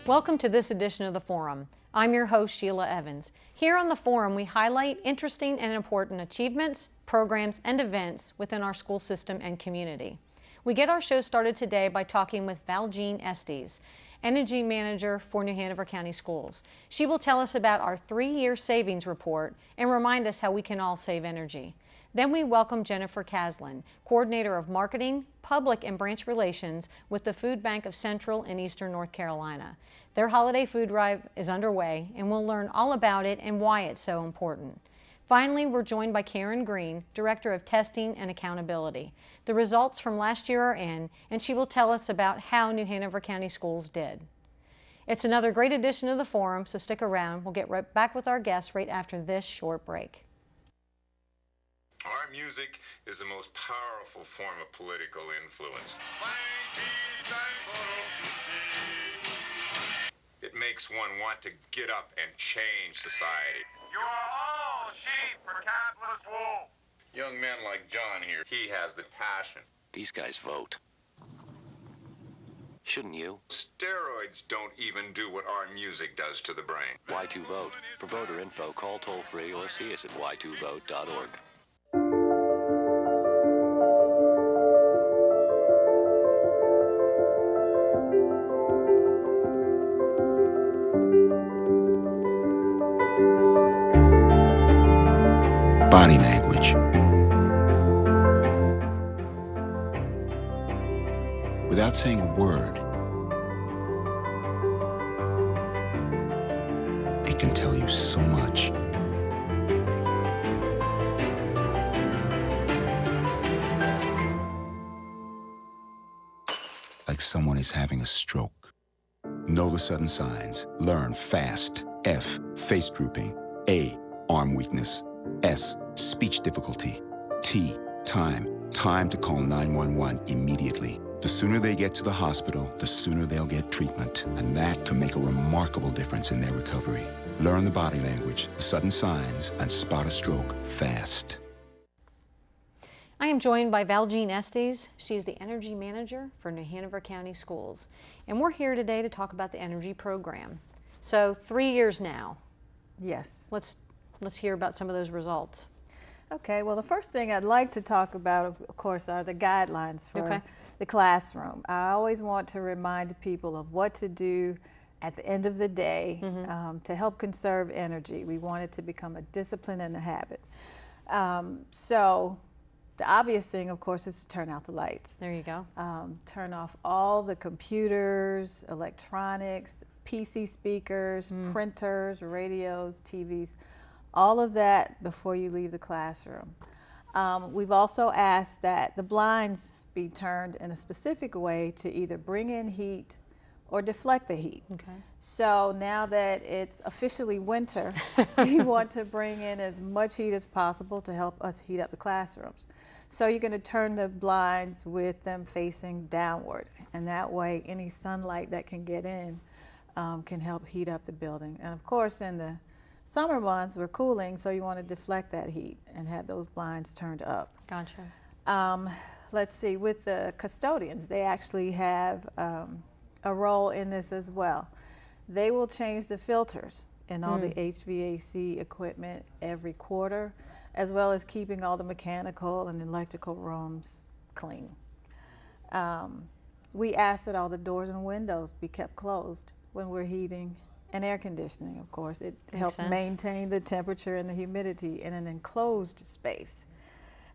Welcome to this edition of the Forum. I'm your host, Sheila Evans. Here on the Forum, we highlight interesting and important achievements, programs, and events within our school system and community. We get our show started today by talking with Valjean Estes, Energy Manager for New Hanover County Schools. She will tell us about our 3-year savings report and remind us how we can all save energy. Then we welcome Jennifer Caslin, Coordinator of Marketing, Public and Branch Relations with the Food Bank of Central and Eastern North Carolina. Their holiday food drive is underway, and we'll learn all about it and why it's so important. Finally, we're joined by Karen Green, Director of Testing and Accountability. The results from last year are in, and she will tell us about how New Hanover County Schools did. It's another great edition of the Forum, so stick around. We'll get right back with our guests right after this short break. Our music is the most powerful form of political influence. It makes one want to get up and change society. You are all sheep for capitalist wool. Young men like John here, he has the passion. These guys vote. Shouldn't you? Steroids don't even do what our music does to the brain. Y2Vote. For voter info, call toll-free or see us at y2vote.org. Body language. Without saying a word, it can tell you so much. Like someone is having a stroke. Know the sudden signs. Learn fast. F, face drooping. A, arm weakness. S, speech difficulty. T, time. Time to call 911 immediately. The sooner they get to the hospital, the sooner they'll get treatment. And that can make a remarkable difference in their recovery. Learn the body language, the sudden signs, and spot a stroke fast. I am joined by Valjean Estes. She's the Energy Manager for New Hanover County Schools. And we're here today to talk about the energy program. So 3 years now. Yes. Let's hear about some of those results. Okay, well, the first thing I'd like to talk about, of course, are the guidelines for the classroom. I always want to remind people of what to do at the end of the day to help conserve energy. We want it to become a discipline and a habit. So the obvious thing, of course, is to turn out the lights. There you go. Turn off all the computers, electronics, PC speakers, printers, radios, TVs, all of that before you leave the classroom. We've also asked that the blinds be turned in a specific way to either bring in heat or deflect the heat. Okay. So now that it's officially winter, we want to bring in as much heat as possible to help us heat up the classrooms. So you're going to turn the blinds with them facing downward, and that way any sunlight that can get in can help heat up the building. And of course, in the summer months, we're cooling, so you want to deflect that heat and have those blinds turned up. Gotcha. Let's see, with the custodians, they actually have a role in this as well. They will change the filters in all the HVAC equipment every quarter, as well as keeping all the mechanical and electrical rooms clean. We ask that all the doors and windows be kept closed when we're heating and air conditioning, of course. It helps maintain the temperature and the humidity in an enclosed space.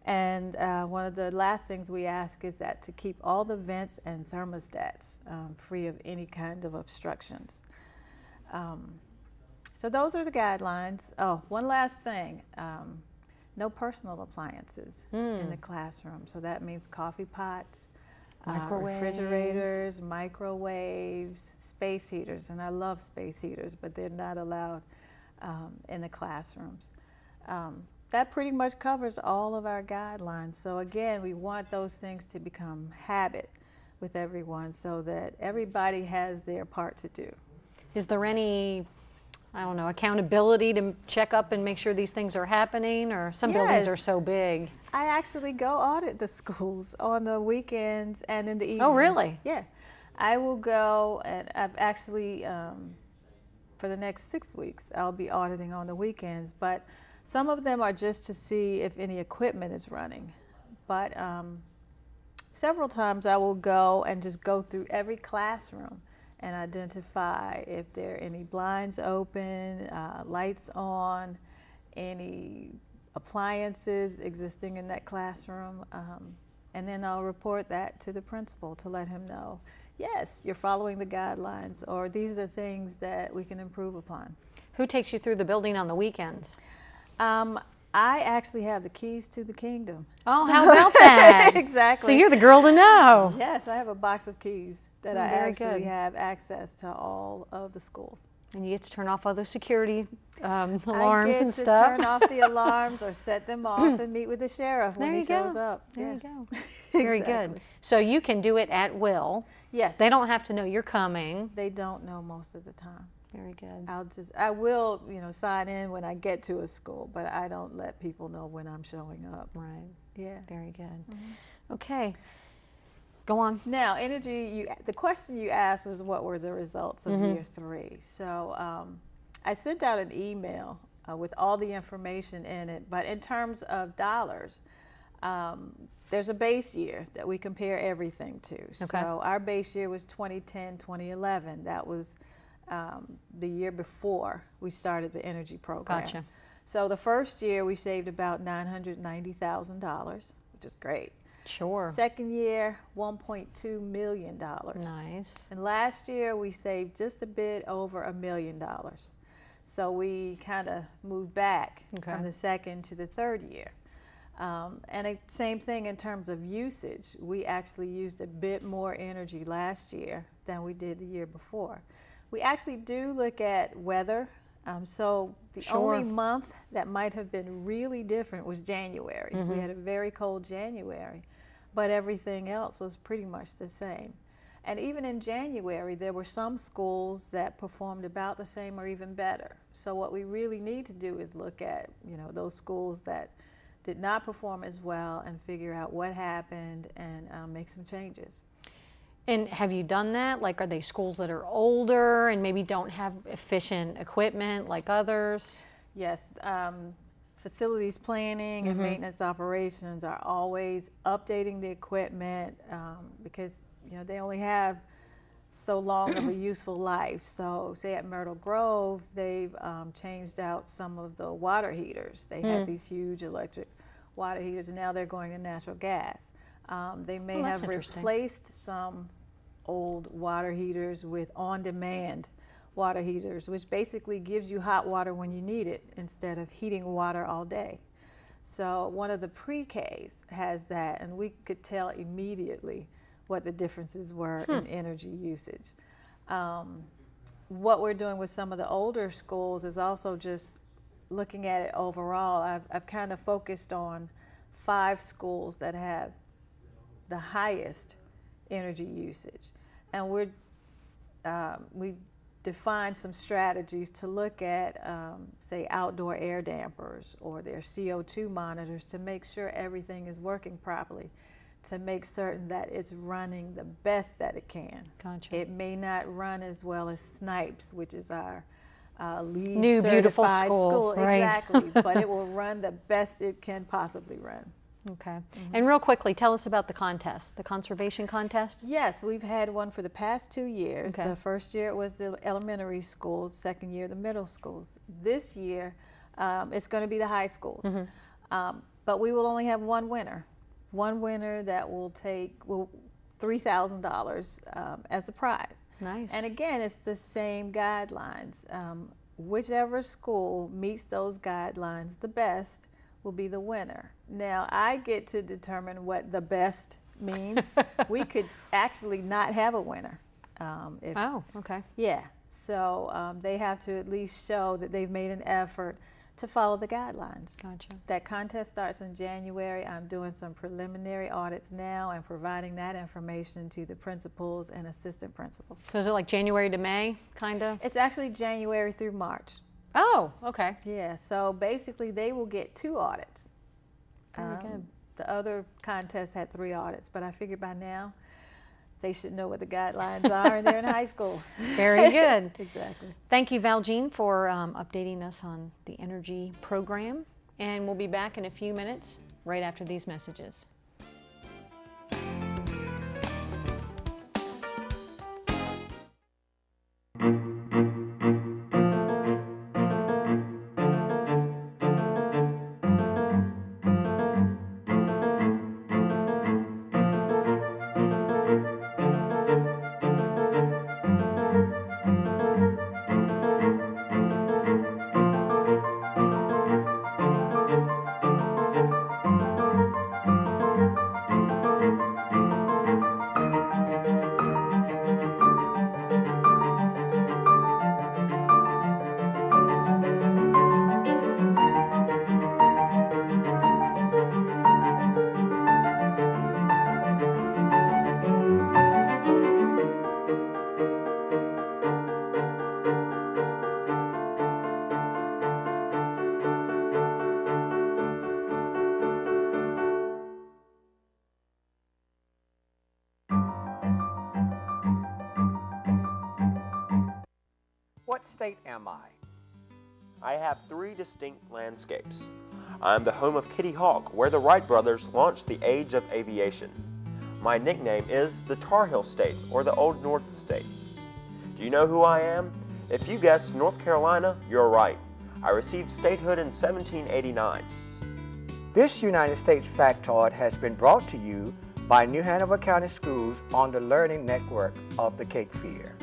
And one of the last things we ask is that to keep all the vents and thermostats free of any kind of obstructions. So those are the guidelines. Oh, one last thing. No personal appliances in the classroom. So that means coffee pots, refrigerators, microwaves, space heaters. And I love space heaters, but they're not allowed in the classrooms. That pretty much covers all of our guidelines. So again, we want those things to become habit with everyone so that everybody has their part to do. Is there any, I don't know, accountability to check up and make sure these things are happening? Or some buildings are so big. I actually go audit the schools on the weekends and in the evenings. Oh, really? Yeah. I will go, and I've actually, for the next 6 weeks, I'll be auditing on the weekends, but some of them are just to see if any equipment is running. But several times I will go and just go through every classroom and identify if there are any blinds open, lights on, any appliances existing in that classroom. And then I'll report that to the principal to let him know, yes, you're following the guidelines, or these are things that we can improve upon. Who takes you through the building on the weekends? I actually have the keys to the kingdom. Oh, how about that? Exactly. So you're the girl to know. Yes, I have a box of keys that I very actually good. have access to all of the schools. And you get to turn off other security alarms and I get to stuff. turn off the alarms or set them off and meet with the sheriff when There he you go. shows up. There Yeah. you go. Very good. Exactly. So you can do it at will. Yes. They don't have to know you're coming. They don't know most of the time. Very good. I will, sign in when I get to a school, but I don't let people know when I'm showing up. Right. Yeah. Very good. Okay. Go on. Now, energy, the question you asked was what were the results of year 3. So I sent out an email with all the information in it, but in terms of dollars, there's a base year that we compare everything to. Okay. So our base year was 2010, 2011. That was the year before we started the energy program. Gotcha. So the first year we saved about $990,000, which is great. Sure. Second year, $1.2 million. Nice. And last year we saved just a bit over $1 million. So we kind of moved back from the second to the third year. And same thing in terms of usage. We actually used a bit more energy last year than we did the year before. We actually do look at weather. So the only month that might have been really different was January. We had a very cold January, but everything else was pretty much the same. And even in January, there were some schools that performed about the same or even better. So what we really need to do is look at, those schools that did not perform as well and figure out what happened and make some changes. And have you done that? Like, are they schools that are older and maybe don't have efficient equipment like others? Yes. Facilities planning and maintenance operations are always updating the equipment because, they only have so long of a useful life. So say at Myrtle Grove, they've changed out some of the water heaters. They had these huge electric water heaters, and now they're going to natural gas. They may have replaced some old water heaters with on-demand water heaters, which basically gives you hot water when you need it instead of heating water all day. So one of the pre-Ks has that, and we could tell immediately what the differences were in energy usage. What we're doing with some of the older schools is also just looking at it overall. I've kind of focused on 5 schools that have the highest energy usage, and we've defined some strategies to look at, say, outdoor air dampers or their CO2 monitors to make sure everything is working properly, to make certain that it's running the best that it can. Gotcha. It may not run as well as Snipes, which is our LEED New beautiful certified school. right? Exactly, but it will run the best it can possibly run. Okay. And real quickly, tell us about the contest, the conservation contest. Yes, we've had one for the past 2 years. Okay. The first year it was the elementary schools, second year the middle schools. This year it's going to be the high schools. But we will only have one winner. One winner that will take $3,000 as a prize. Nice. And again, it's the same guidelines. Whichever school meets those guidelines the best will be the winner. Now, I get to determine what the best means. We could actually not have a winner. Oh, okay. Yeah, so they have to at least show that they've made an effort to follow the guidelines. Gotcha. That contest starts in January. I'm doing some preliminary audits now and providing that information to the principals and assistant principals. So is it like January to May, kind of? It's actually January through March. Oh, okay. Yeah, so basically they will get 2 audits. Very good. The other contest had 3 audits, but I figured by now they should know what the guidelines are, and they're in high school. Very good. Exactly. Thank you, Valjean, for updating us on the energy program. And we'll be back in a few minutes, right after these messages. What state am I? I have 3 distinct landscapes. I'm the home of Kitty Hawk, where the Wright brothers launched the age of aviation. My nickname is the TARHEEL State, or the Old North State. Do you know who I am? If you guessed North Carolina, you're right. I received statehood in 1789. This United States factoid has been brought to you by New Hanover County Schools on the Learning Network of the Cape Fear.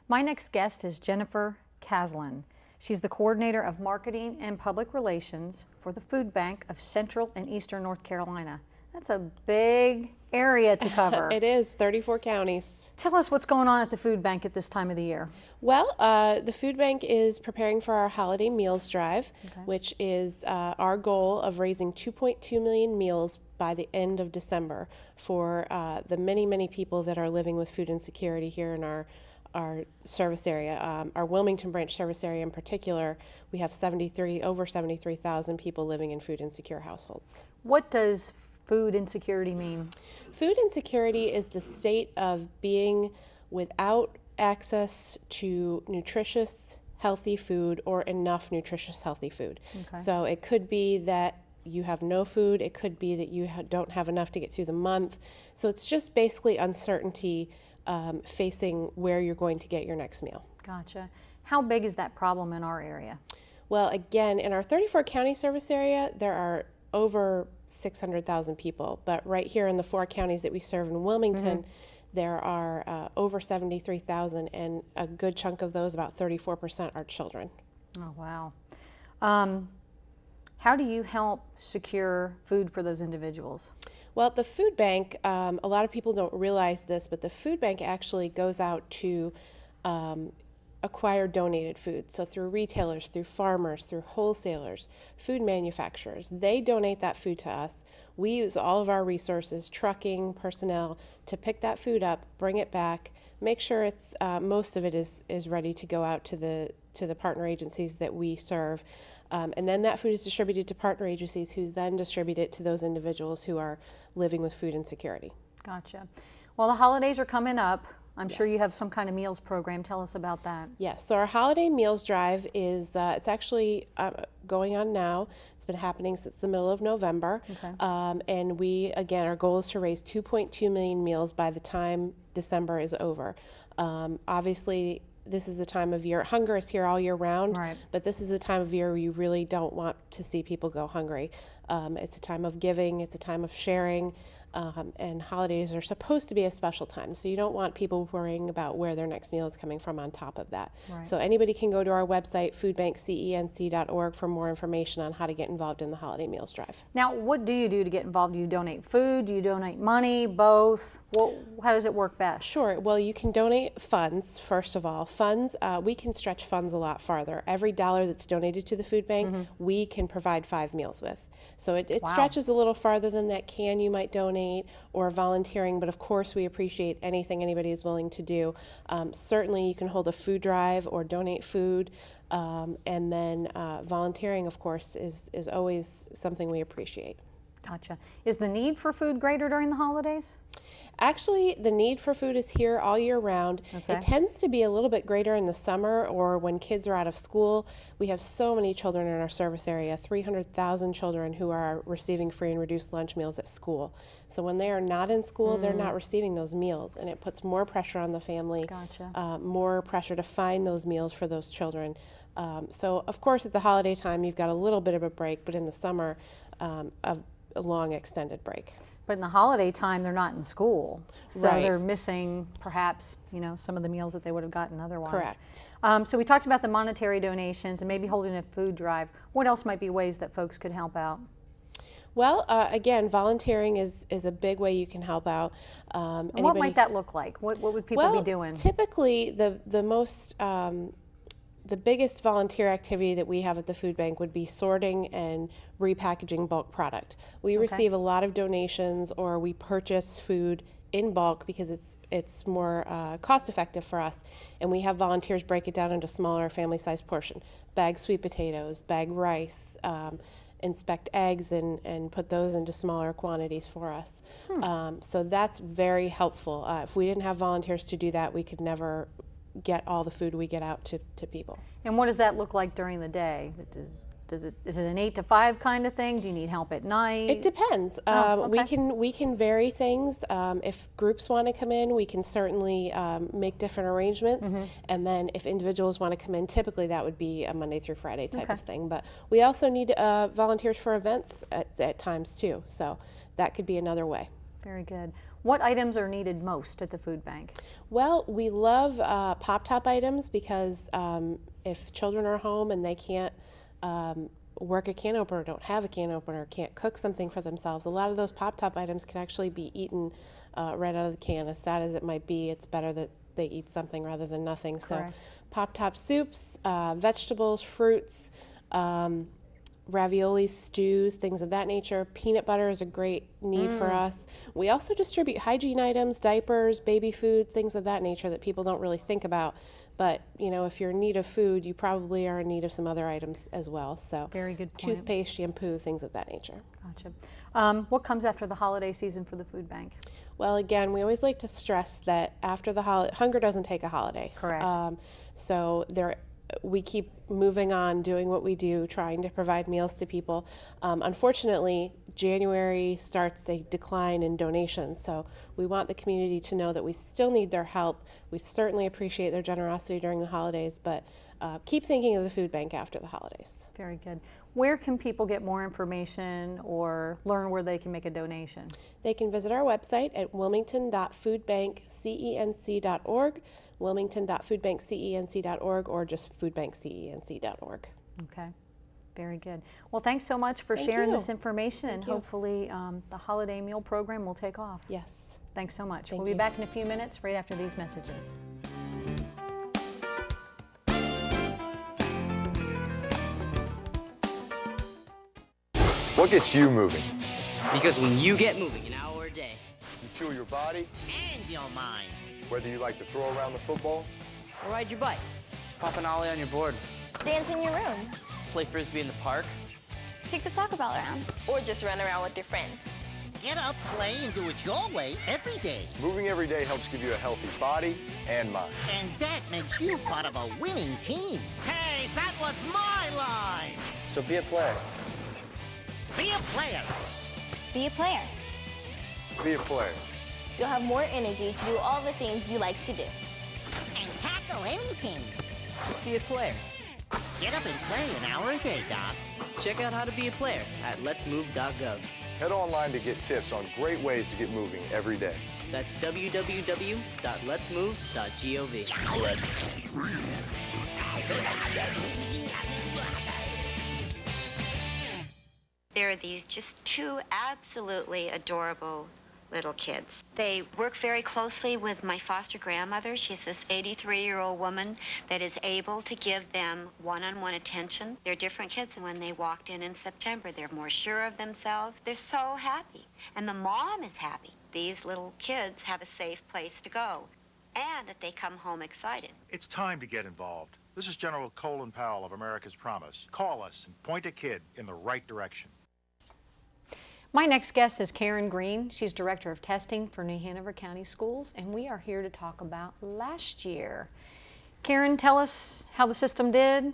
My next guest is Jennifer Caslin. She's the coordinator of marketing and public relations for the Food Bank of Central and Eastern North Carolina. That's a big area to cover. It is, 34 counties. Tell us what's going on at the Food Bank at this time of the year. Well, the Food Bank is preparing for our holiday meals drive, which is our goal of raising 2.2 million meals by the end of December for the many, many people that are living with food insecurity here in our service area. Our Wilmington branch service area in particular, we have over 73,000 people living in food insecure households. What does food insecurity mean? Food insecurity is the state of being without access to nutritious, healthy food or enough nutritious, healthy food. So it could be that you have no food, it could be that you don't have enough to get through the month. So it's just basically uncertainty facing where you're going to get your next meal. Gotcha. How big is that problem in our area? Well, again, in our 34 county service area, there are over 600,000 people, but right here in the 4 counties that we serve in Wilmington, there are over 73,000, and a good chunk of those, about 34%, are children. Oh, wow. How do you help secure food for those individuals? Well, the food bank, a lot of people don't realize this, but the food bank actually goes out to acquire donated food. So through retailers, through farmers, through wholesalers, food manufacturers, they donate that food to us. We use all of our resources, trucking, personnel, to pick that food up, bring it back, make sure it's most of it is ready to go out to the partner agencies that we serve. And then that food is distributed to partner agencies who then distribute it to those individuals who are living with food insecurity. Gotcha. Well, the holidays are coming up. I'm sure you have some kind of meals program. Tell us about that. Yes, so our holiday meals drive is, it's actually going on now. It's been happening since the middle of November. And we, again, our goal is to raise 2.2 million meals by the time December is over. Obviously, this is the time of year, hunger is here all year round, but this is a time of year where you really don't want to see people go hungry. It's a time of giving, it's a time of sharing, and holidays are supposed to be a special time, so you don't want people worrying about where their next meal is coming from on top of that. So anybody can go to our website, foodbankcenc.org, for more information on how to get involved in the holiday meals drive. Now, what do you do to get involved? Do you donate food? Do you donate money? Both? How does it work best? Sure. Well, you can donate funds, first of all. Funds, we can stretch funds a lot farther. Every dollar that's donated to the food bank, we can provide 5 meals with. So it stretches a little farther than that can you might donate or volunteering, but of course we appreciate anything anybody is willing to do. Certainly you can hold a food drive or donate food, and then volunteering, of course, is always something we appreciate. Gotcha. Is the need for food greater during the holidays? Actually, the need for food is here all year round. Okay. It tends to be a little bit greater in the summer or when kids are out of school. We have so many children in our service area, 300,000 children who are receiving free and reduced lunch meals at school. So when they are not in school, they're not receiving those meals, and it puts more pressure on the family, Gotcha. more pressure to find those meals for those children. So of course at the holiday time you've got a little bit of a break, but in the summer a long extended break. But in the holiday time, they're not in school, so Right. they're missing perhaps, you know, some of the meals that they would have gotten otherwise. Correct. So we talked about the monetary donations and maybe holding a food drive. What else might be ways that folks could help out? Well, again, volunteering is a big way you can help out. And what might that look like? What would people be doing? Typically, the biggest volunteer activity that we have at the food bank would be sorting and repackaging bulk product. We receive a lot of donations, or we purchase food in bulk because it's more cost effective for us, and we have volunteers break it down into smaller family-sized portion. Bag sweet potatoes, bag rice, inspect eggs and put those into smaller quantities for us. So that's very helpful. If we didn't have volunteers to do that, we could never get all the food we get out to people. And what does that look like during the day? Is it an 8 to 5 kind of thing? Do you need help at night? It depends. We can vary things. If groups want to come in, we can certainly make different arrangements. And then if individuals want to come in, typically that would be a Monday through Friday type of thing. But we also need volunteers for events at times too. So that could be another way. Very good. What items are needed most at the food bank? Well, we love pop-top items because if children are home and they can't work a can opener, don't have a can opener, can't cook something for themselves, a lot of those pop-top items can actually be eaten right out of the can. As sad as it might be, it's better that they eat something rather than nothing. Correct. So pop-top soups, vegetables, fruits, ravioli, stews, things of that nature. Peanut butter is a great need for us. We also distribute hygiene items, diapers, baby food, things of that nature that people don't really think about. But, you know, if you're in need of food, you probably are in need of some other items as well. So very good point. Toothpaste, shampoo, things of that nature. Gotcha. What comes after the holiday season for the food bank? Well, again, we always like to stress that after the holiday, hunger doesn't take a holiday. Correct. So we keep moving on, doing what we do, trying to provide meals to people. Unfortunately, January starts a decline in donations, so we want the community to know that we still need their help. We certainly appreciate their generosity during the holidays, but keep thinking of the food bank after the holidays. Very good. Where can people get more information or learn where they can make a donation? They can visit our website at wilmington.foodbankcenc.org, wilmington.foodbankcenc.org, or just foodbankcenc.org. Okay, very good. Well, thanks so much for sharing this information, and you. hopefully the holiday meal program will take off. Yes. Thanks so much. Thank We'll be you. back in a few minutes right after these messages. What gets you moving? Because when you get moving an hour a day, You fuel your body, and your mind, whether you like to throw around the football, or ride your bike, pop an ollie on your board, Dance in your room. play frisbee in the park, Kick the soccer ball around. Or just run around with your friends. Get up, play, and do it your way every day. moving every day helps give you a healthy body and mind. And that makes you part of a winning team. Hey, that was my line! so be a player. Be a player. Be a player. Be a player. You'll have more energy to do all the things you like to do. And tackle anything. Just be a player. Get up and play an hour a day, Doc. Check out how to be a player at letsmove.gov. Head online to get tips on great ways to get moving every day. That's www.letsmove.gov. There are these just two absolutely adorable little kids. They work very closely with my foster grandmother. She's this 83-year-old woman that is able to give them one-on-one attention. They're different kids than when they walked in September. They're more sure of themselves. They're so happy. And the mom is happy. These little kids have a safe place to go and that they come home excited. It's time to get involved. This is General Colin Powell of America's Promise. Call us and point a kid in the right direction. My next guest is Karen Green. She's Director of Testing for New Hanover County Schools, and we are here to talk about last year. Karen, tell us how the system did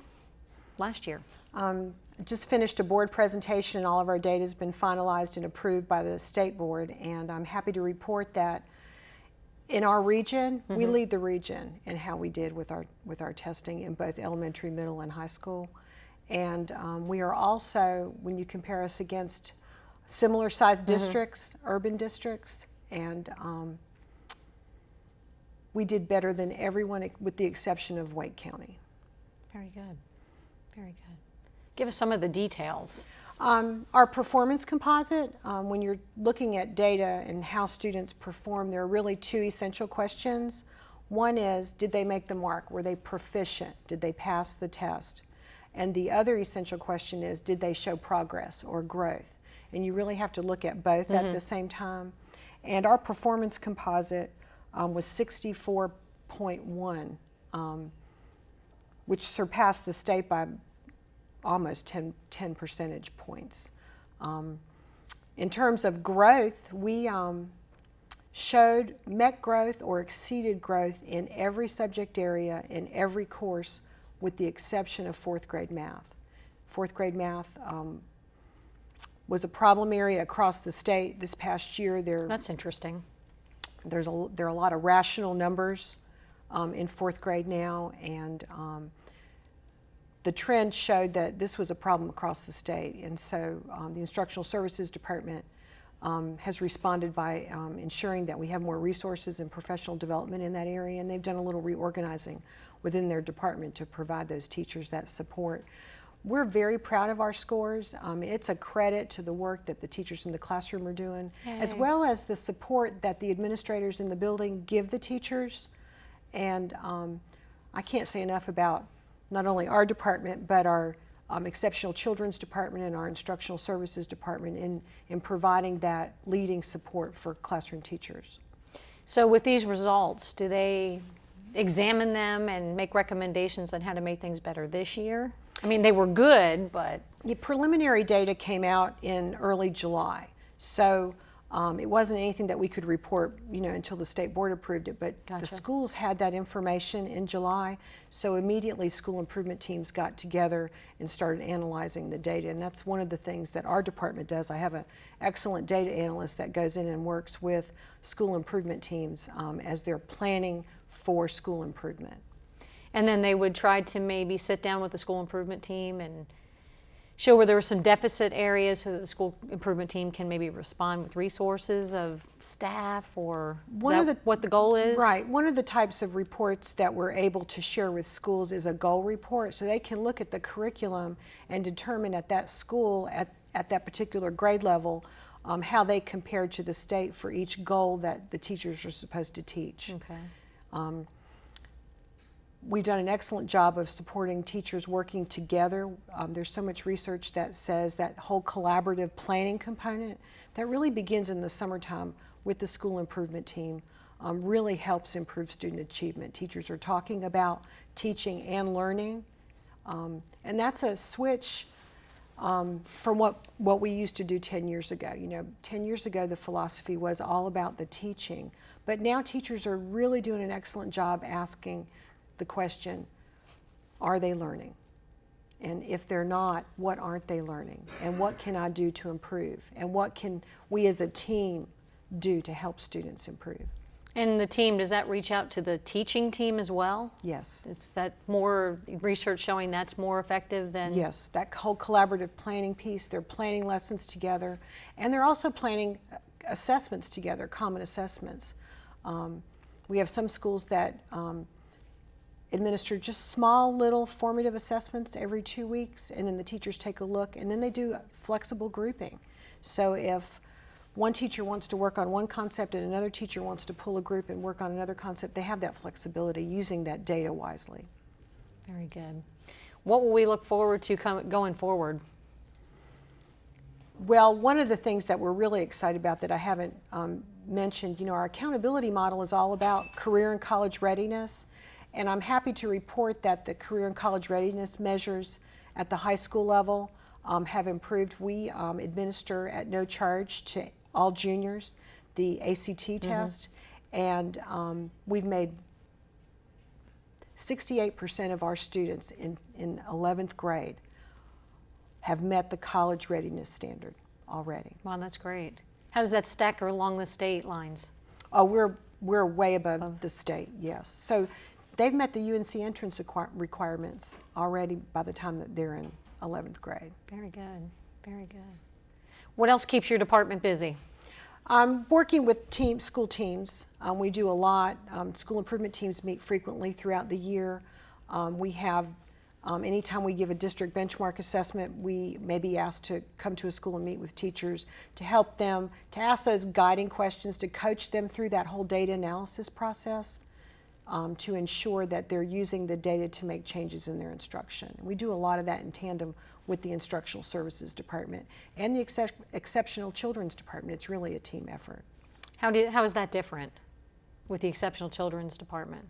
last year. Just finished a board presentation. All of our data has been finalized and approved by the state board, and I'm happy to report that in our region, we lead the region in how we did with our testing in both elementary, middle, and high school. And we are also, when you compare us against similar sized districts, urban districts, and we did better than everyone with the exception of Wake County. Very good. Very good. Give us some of the details. Our performance composite, when you're looking at data and how students perform, there are really two essential questions. One is, did they make the mark? Were they proficient? Did they pass the test? And the other essential question is, did they show progress or growth? And you really have to look at both at the same time. And our performance composite was 64.1, which surpassed the state by almost 10 percentage points. In terms of growth, we met growth or exceeded growth in every subject area, in every course, with the exception of fourth grade math. Fourth grade math was a problem area across the state this past year. That's interesting. There are a lot of rational numbers in fourth grade now, and the trend showed that this was a problem across the state, and so the Instructional Services Department has responded by ensuring that we have more resources and professional development in that area, and they've done a little reorganizing within their department to provide those teachers that support. We're very proud of our scores. It's a credit to the work that the teachers in the classroom are doing, as well as the support that the administrators in the building give the teachers. And I can't say enough about not only our department, but our Exceptional Children's Department and our Instructional Services Department in providing that leading support for classroom teachers. So with these results, do they examine them and make recommendations on how to make things better this year? I mean, they were good, but... The preliminary data came out in early July, so it wasn't anything that we could report, until the state board approved it, but the schools had that information in July, so immediately school improvement teams got together and started analyzing the data, and that's one of the things that our department does. I have an excellent data analyst that goes in and works with school improvement teams as they're planning for school improvement. And then they would try to maybe sit down with the school improvement team and show where there were some deficit areas so that the school improvement team can maybe respond with resources of staff, or what the goal is? Right. One of the types of reports that we're able to share with schools is a goal report, so they can look at the curriculum and determine at that school, at that particular grade level, how they compared to the state for each goal that the teachers are supposed to teach. Okay. We've done an excellent job of supporting teachers working together. There's so much research that says that whole collaborative planning component that really begins in the summertime with the school improvement team really helps improve student achievement. Teachers are talking about teaching and learning, and that's a switch from what we used to do 10 years ago. 10 years ago the philosophy was all about the teaching, but now teachers are really doing an excellent job asking the question, are they learning? And if they're not, what aren't they learning? And what can I do to improve? And what can we as a team do to help students improve? And the team, does that reach out to the teaching team as well? Yes. Is that more research showing that's more effective than? Yes, that whole collaborative planning piece, they're planning lessons together, and they're also planning assessments together, common assessments. We have some schools that administer just small little formative assessments every 2 weeks, and then the teachers take a look, and then they do flexible grouping. So if one teacher wants to work on one concept and another teacher wants to pull a group and work on another concept, they have that flexibility using that data wisely. Very good. What will we look forward to going forward? Well, one of the things that we're really excited about that I haven't mentioned, our accountability model is all about career and college readiness. And I'm happy to report that the career and college readiness measures at the high school level have improved. We administer at no charge to all juniors the ACT test, and we've made 68% of our students in 11th grade have met the college readiness standard already. Wow, that's great. How does that stack along the state lines? Oh, we're way above the state, yes. So they've met the UNC entrance requirements already by the time that they're in 11th grade. Very good, very good. What else keeps your department busy? Working with school teams. We do a lot. School improvement teams meet frequently throughout the year. We have, anytime we give a district benchmark assessment, we may be asked to come to a school and meet with teachers to help them, to ask those guiding questions, to coach them through that whole data analysis process, to ensure that they're using the data to make changes in their instruction. We do a lot of that in tandem with the Instructional Services Department and the Exceptional Children's Department. It's really a team effort. How is that different with the Exceptional Children's Department?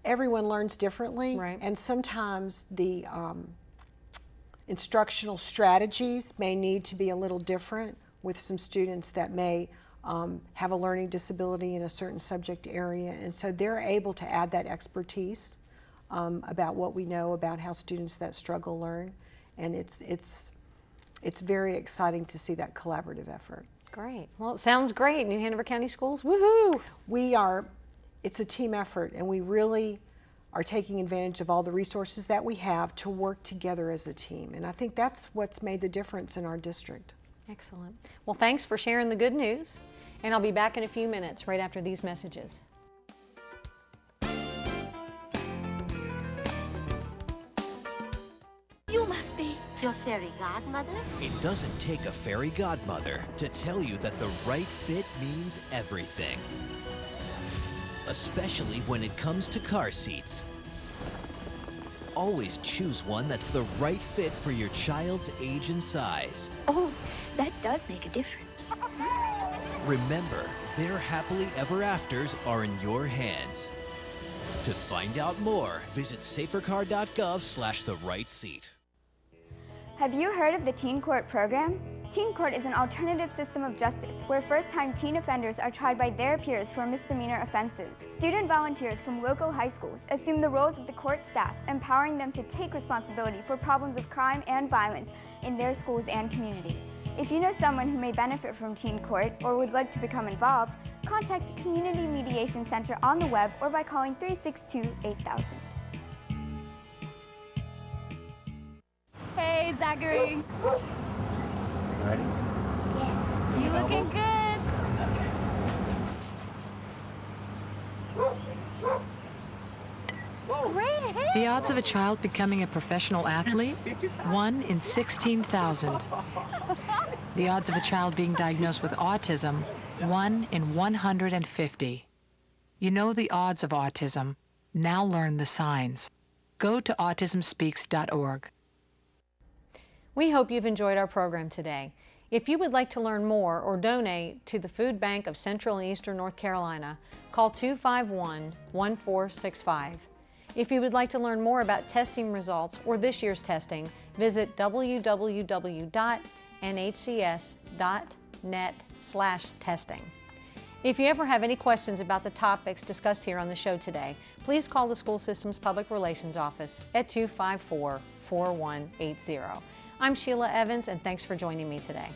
Everyone learns differently, right. And sometimes the instructional strategies may need to be a little different with some students that may have a learning disability in a certain subject area, and so they're able to add that expertise about what we know about how students that struggle learn, and it's very exciting to see that collaborative effort. Great. Well, it sounds great. New Hanover County Schools, woohoo! It's a team effort, and we really are taking advantage of all the resources that we have to work together as a team, and I think that's what's made the difference in our district. Excellent. Well, thanks for sharing the good news, and I'll be back in a few minutes right after these messages. You must be your fairy godmother? It doesn't take a fairy godmother to tell you that the right fit means everything. Especially when it comes to car seats. Always choose one that's the right fit for your child's age and size. Oh, that does make a difference. Remember, their happily ever afters are in your hands. To find out more, visit safercar.gov/the-right-seat. Have you heard of the Teen Court program? Teen Court is an alternative system of justice where first-time teen offenders are tried by their peers for misdemeanor offenses. Student volunteers from local high schools assume the roles of the court staff, empowering them to take responsibility for problems of crime and violence in their schools and community. If you know someone who may benefit from Teen Court or would like to become involved, contact the Community Mediation Center on the web or by calling 362-8000. Hey, Zachary. Ready? Yes. You looking good? Great hit. The odds of a child becoming a professional athlete? 1 in 16,000. The odds of a child being diagnosed with autism? 1 in 150. You know the odds of autism. Now learn the signs. Go to autismspeaks.org. We hope you've enjoyed our program today. If you would like to learn more or donate to the Food Bank of Central and Eastern North Carolina, call 251-1465. If you would like to learn more about testing results or this year's testing, visit www.nhcs.net/testing. If you ever have any questions about the topics discussed here on the show today, please call the School System's Public Relations Office at 254-4180. I'm Sheila Evans, and thanks for joining me today.